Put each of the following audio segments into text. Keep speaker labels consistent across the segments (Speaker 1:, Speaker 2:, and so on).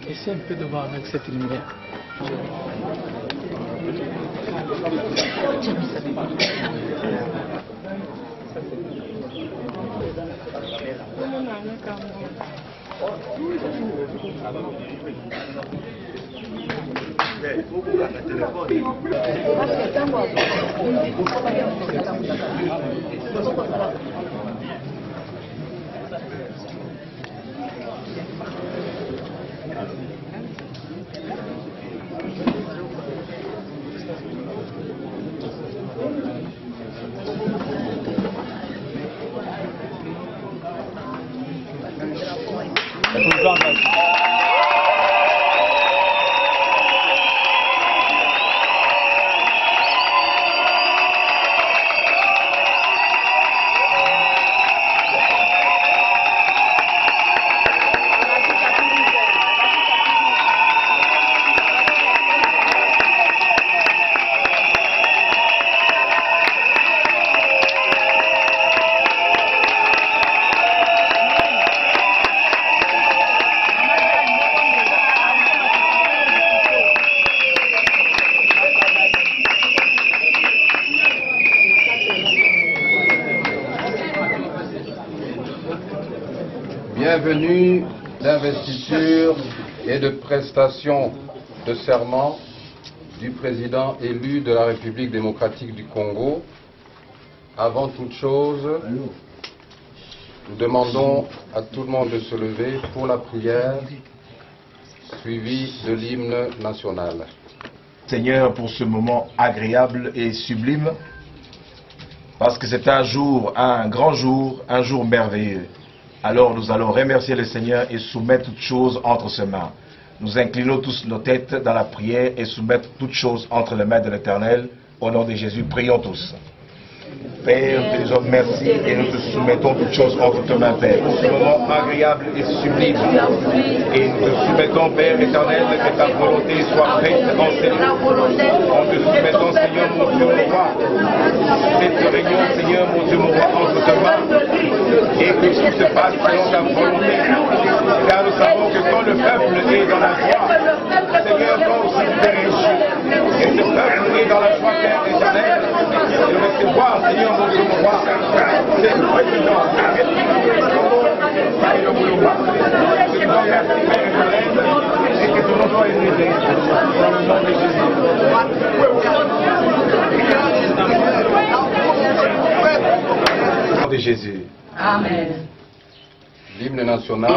Speaker 1: Essaie un peu de voir avec cette lumière.
Speaker 2: Bienvenue d'investiture et de prestation de serment du président élu de la République démocratique du Congo. Avant toute chose, nous demandons à tout le monde de se lever pour la prière, suivie de l'hymne national.
Speaker 3: Seigneur, pour ce moment agréable et sublime, parce que c'est un jour, un grand jour, un jour merveilleux. Alors nous allons remercier le Seigneur et soumettre toutes choses entre ses mains. Nous inclinons tous nos têtes dans la prière et soumettre toutes choses entre les mains de l'Éternel. Au nom de Jésus, prions tous. Père, nous te disons merci et nous te soumettons toutes choses entre tes mains, Père. Pour ce moment agréable et sublime. Et nous te soumettons, Père éternel, que ta volonté soit faite en cette en te soumettons, Seigneur, mon Dieu, mon roi. Cette réunion, Seigneur, mon Dieu, mon roi, entre tes mains. Et que tout se passe selon ta volonté. Car nous savons que quand le peuple est dans la joie, Seigneur, toi aussi tu t'es réjoui. Et ce peuple est dans la joie, Père éternel, de recevoir, Seigneur, mon Dieu, mon roi, c'est le président. Et le vouloir. Je te remercie, Père éternel, et que ton nom soit élevé. Dans le nom de Jésus. Au nom de Jésus.
Speaker 4: Amen.
Speaker 2: L'hymne national.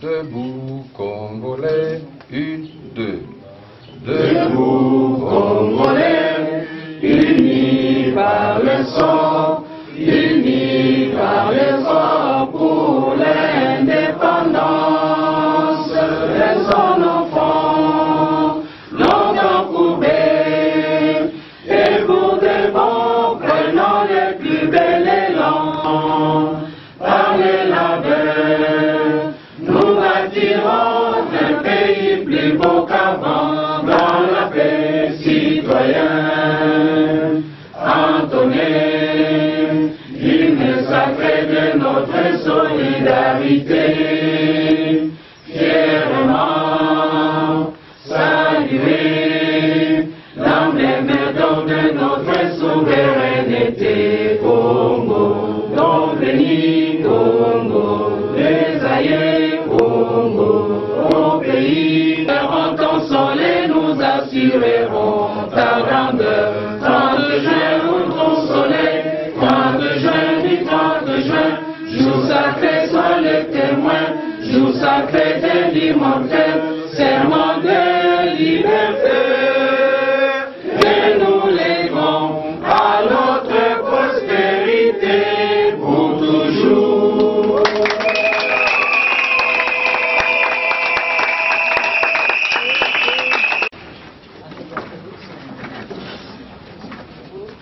Speaker 2: Debout, Congolais, 1, 2.
Speaker 4: Debout, Congolais, unis par le sang, unis par le sang pour l'indépendance de son enfant, longtemps courbé, et pour de bon, prenant le plus bel élan, par les labeurs, nous bâtirons un pays plus beau qu'avant, dans la paix citoyenne. Entonner l'hymne sacré de notre solidarité, fièrement saluer l'emblème d'or de notre souveraineté. Congo, don béni, Congo, les aïeux, Congo, au pays, en ton soleil nous assurerons ta grandeur. 30 juin, pour ton soleil, 30 juin, du 30 juin, jour sacré, sois le témoin, jour sacré de l'immortel, serment de liberté. Et nous léguons à notre prospérité pour toujours.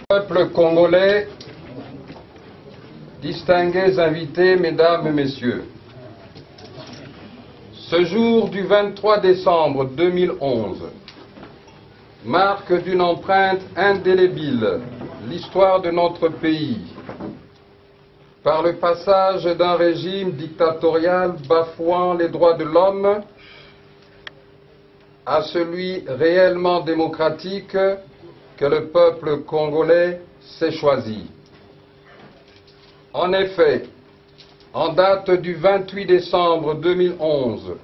Speaker 2: Peuple congolais, distingués invités, mesdames et messieurs, Ce jour du 23 décembre 2011 marque d'une empreinte indélébile l'histoire de notre pays par le passage d'un régime dictatorial bafouant les droits de l'homme à celui réellement démocratique que le peuple congolais s'est choisi. En effet, en date du 28 décembre 2011,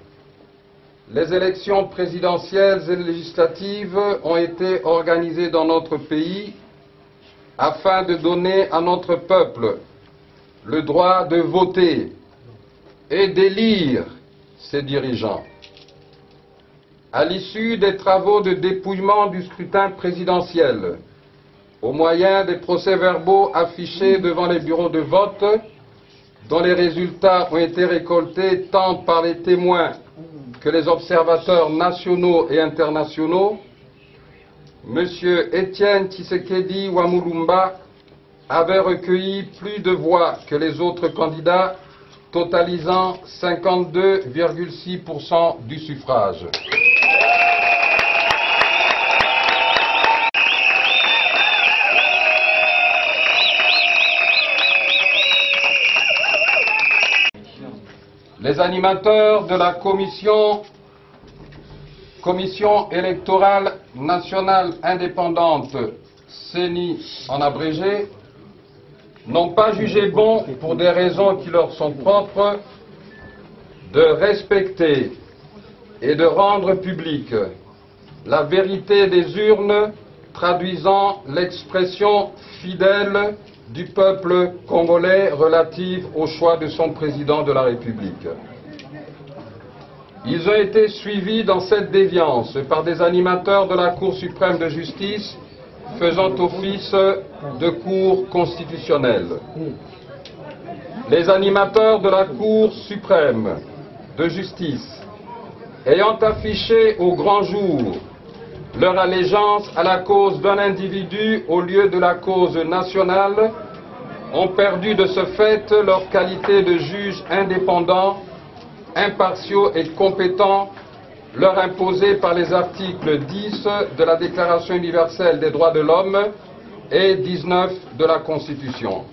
Speaker 2: les élections présidentielles et législatives ont été organisées dans notre pays afin de donner à notre peuple le droit de voter et d'élire ses dirigeants. À l'issue des travaux de dépouillement du scrutin présidentiel, au moyen des procès-verbaux affichés devant les bureaux de vote, dont les résultats ont été récoltés tant par les témoins que les observateurs nationaux et internationaux, M. Étienne Tshisekedi Wamulumba avait recueilli plus de voix que les autres candidats, totalisant 52,6% du suffrage. Les animateurs de la Commission électorale nationale indépendante, CENI en abrégé, n'ont pas jugé bon, pour des raisons qui leur sont propres, de respecter et de rendre publique la vérité des urnes traduisant l'expression fidèle du peuple congolais relative au choix de son président de la République. Ils ont été suivis dans cette déviance par des animateurs de la Cour suprême de justice faisant office de Cour constitutionnelle. Les animateurs de la Cour suprême de justice ayant affiché au grand jour leur allégeance à la cause d'un individu au lieu de la cause nationale, ont perdu de ce fait leur qualité de juges indépendants, impartiaux et compétents, leur imposée par les articles 10 de la Déclaration universelle des droits de l'homme et 19 de la Constitution.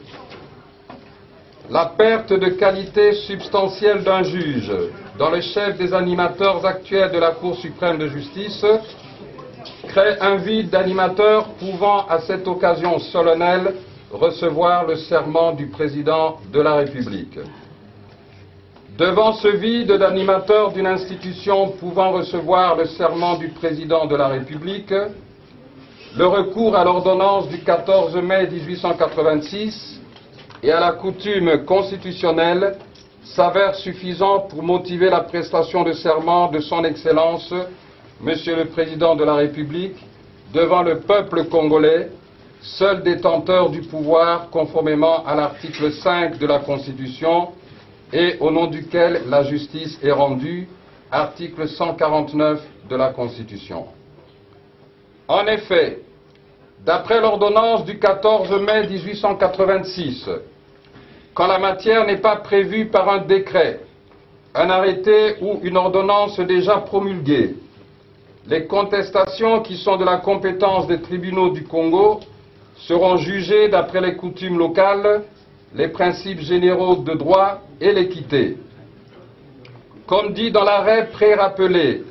Speaker 2: La perte de qualité substantielle d'un juge dans le chef des animateurs actuels de la Cour suprême de justice crée un vide d'animateurs pouvant à cette occasion solennelle recevoir le serment du président de la République. Devant ce vide d'animateurs d'une institution pouvant recevoir le serment du président de la République, le recours à l'ordonnance du 14 mai 1886 et à la coutume constitutionnelle s'avère suffisant pour motiver la prestation de serment de son Excellence, Monsieur le Président de la République, devant le peuple congolais, seul détenteur du pouvoir conformément à l'article 5 de la Constitution et au nom duquel la justice est rendue, article 149 de la Constitution. En effet, d'après l'ordonnance du 14 mai 1886, quand la matière n'est pas prévue par un décret, un arrêté ou une ordonnance déjà promulguée, les contestations qui sont de la compétence des tribunaux du Congo seront jugées d'après les coutumes locales, les principes généraux de droit et l'équité. Comme dit dans l'arrêt pré-rappelé,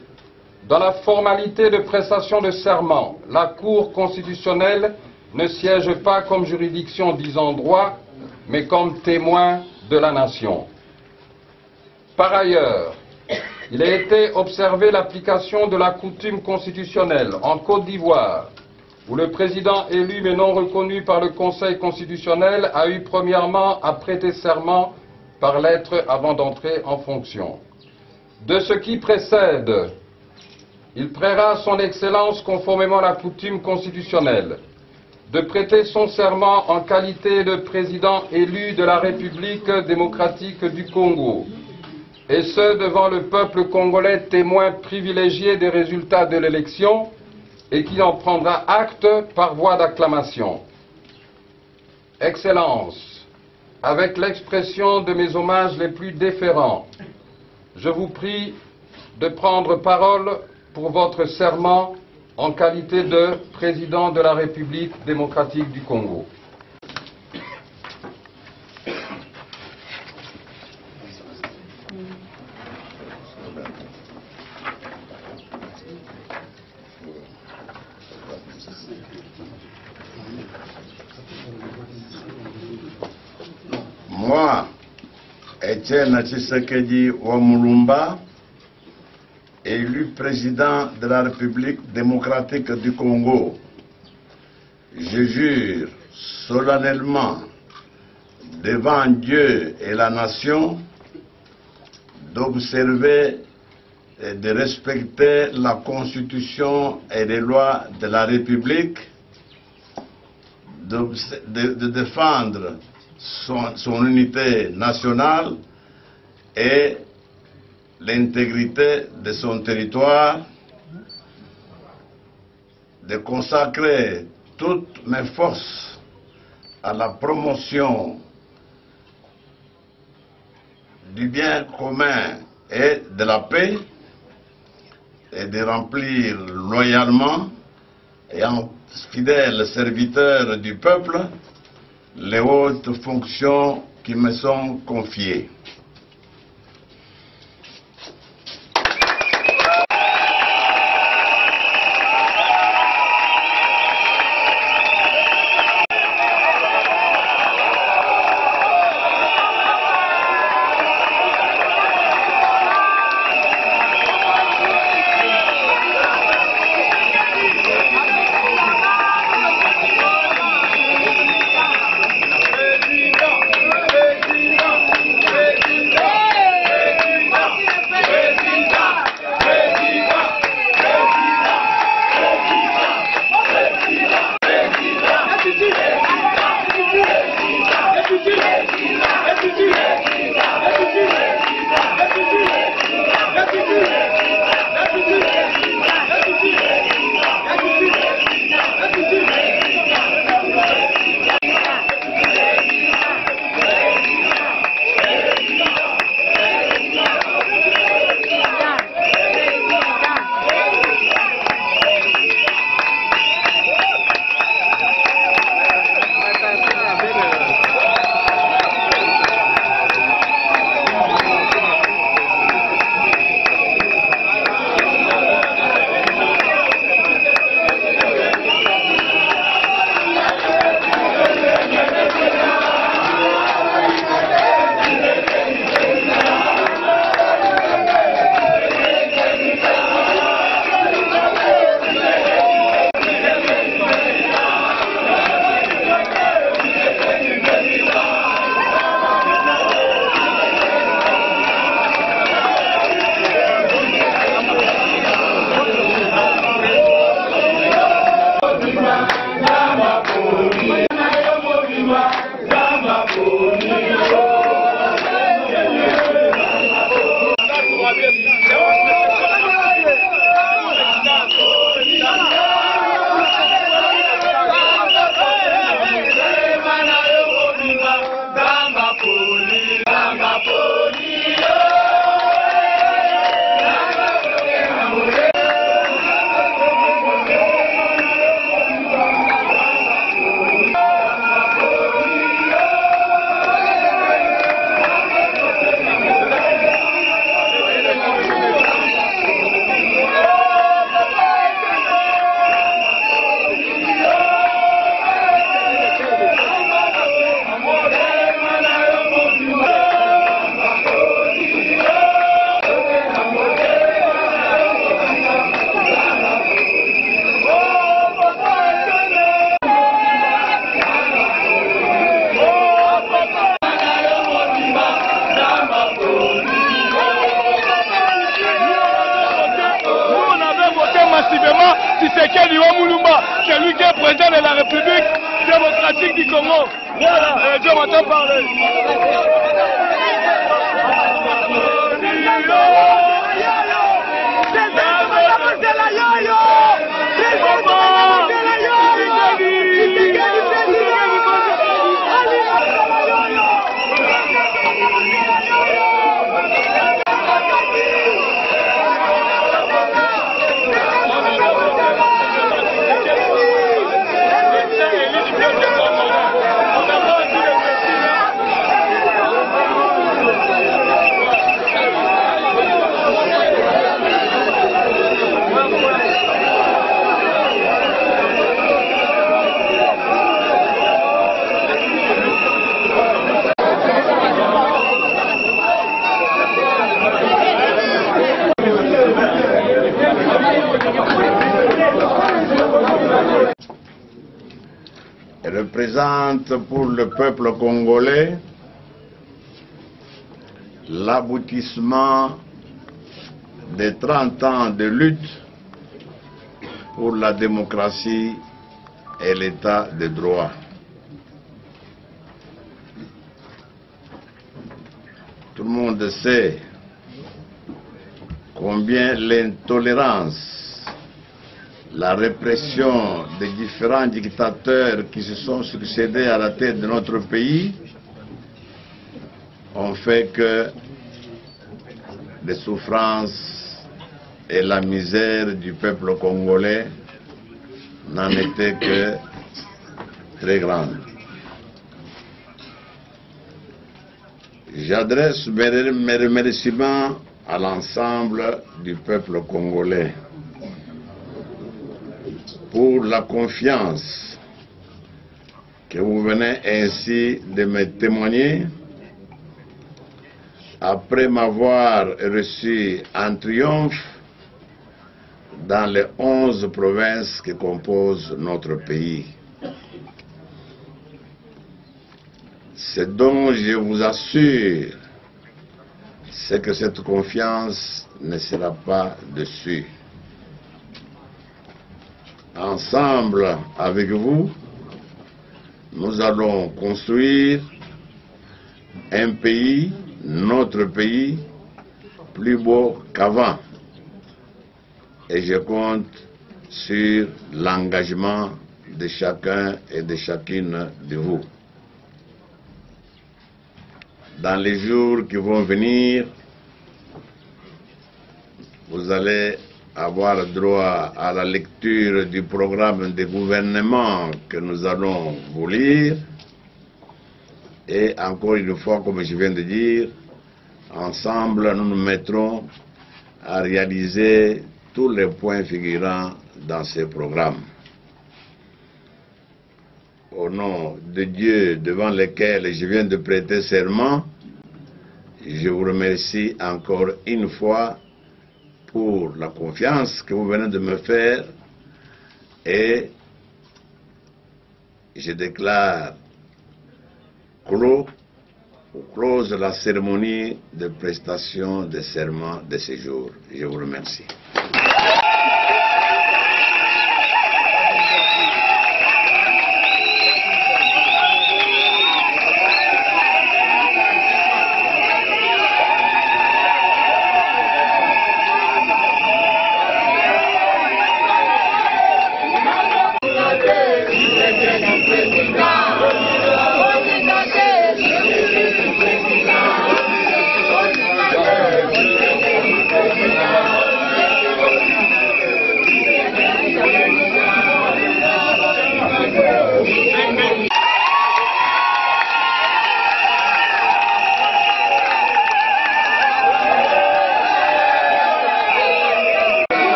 Speaker 2: dans la formalité de prestation de serment, la Cour constitutionnelle ne siège pas comme juridiction disant droit, mais comme témoin de la nation. Par ailleurs, il a été observé l'application de la coutume constitutionnelle en Côte d'Ivoire, où le président élu mais non reconnu par le Conseil constitutionnel a eu premièrement à prêter serment par lettre avant d'entrer en fonction. De ce qui précède, il priera son Excellence conformément à la coutume constitutionnelle de prêter son serment en qualité de président élu de la République démocratique du Congo, et ce devant le peuple congolais témoin privilégié des résultats de l'élection et qui en prendra acte par voie d'acclamation. Excellence, avec l'expression de mes hommages les plus déférents, je vous prie de prendre parole pour votre serment en qualité de président de la République démocratique du Congo.
Speaker 5: Moi, Etienne Tshisekedi Wamulumba, élu président de la République démocratique du Congo, je jure solennellement devant Dieu et la nation d'observer et de respecter la Constitution et les lois de la République, de défendre son unité nationale et l'intégrité de son territoire, de consacrer toutes mes forces à la promotion du bien commun et de la paix, et de remplir loyalement et en fidèle serviteur du peuple les hautes fonctions qui me sont confiées.
Speaker 6: Tshisekedi Wamulumba, c'est lui qui est président de la République démocratique du Congo. Voilà, Dieu m'entend parler.
Speaker 5: représente pour le peuple congolais l'aboutissement des 30 ans de lutte pour la démocratie et l'état de droit. Tout le monde sait combien l'intolérance, la répression des différents dictateurs qui se sont succédés à la tête de notre pays ont fait que les souffrances et la misère du peuple congolais n'en étaient que très grandes. J'adresse mes remerciements à l'ensemble du peuple congolais pour la confiance que vous venez ainsi de me témoigner après m'avoir reçu en triomphe dans les 11 provinces qui composent notre pays. Ce dont je vous assure, c'est que cette confiance ne sera pas déçue. Ensemble avec vous, nous allons construire un pays, notre pays, plus beau qu'avant. Et je compte sur l'engagement de chacun et de chacune de vous. Dans les jours qui vont venir, vous allez avoir droit à la lecture du programme de gouvernement que nous allons vous lire. Et encore une fois, comme je viens de dire, ensemble, nous nous mettrons à réaliser tous les points figurant dans ces programmes. Au nom de Dieu devant lequel je viens de prêter serment, je vous remercie encore une fois pour la confiance que vous venez de me faire et je déclare close la cérémonie de prestation de serment de ce jour. Je vous remercie.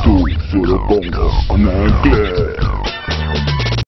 Speaker 7: Tout sur le Congo en anglais.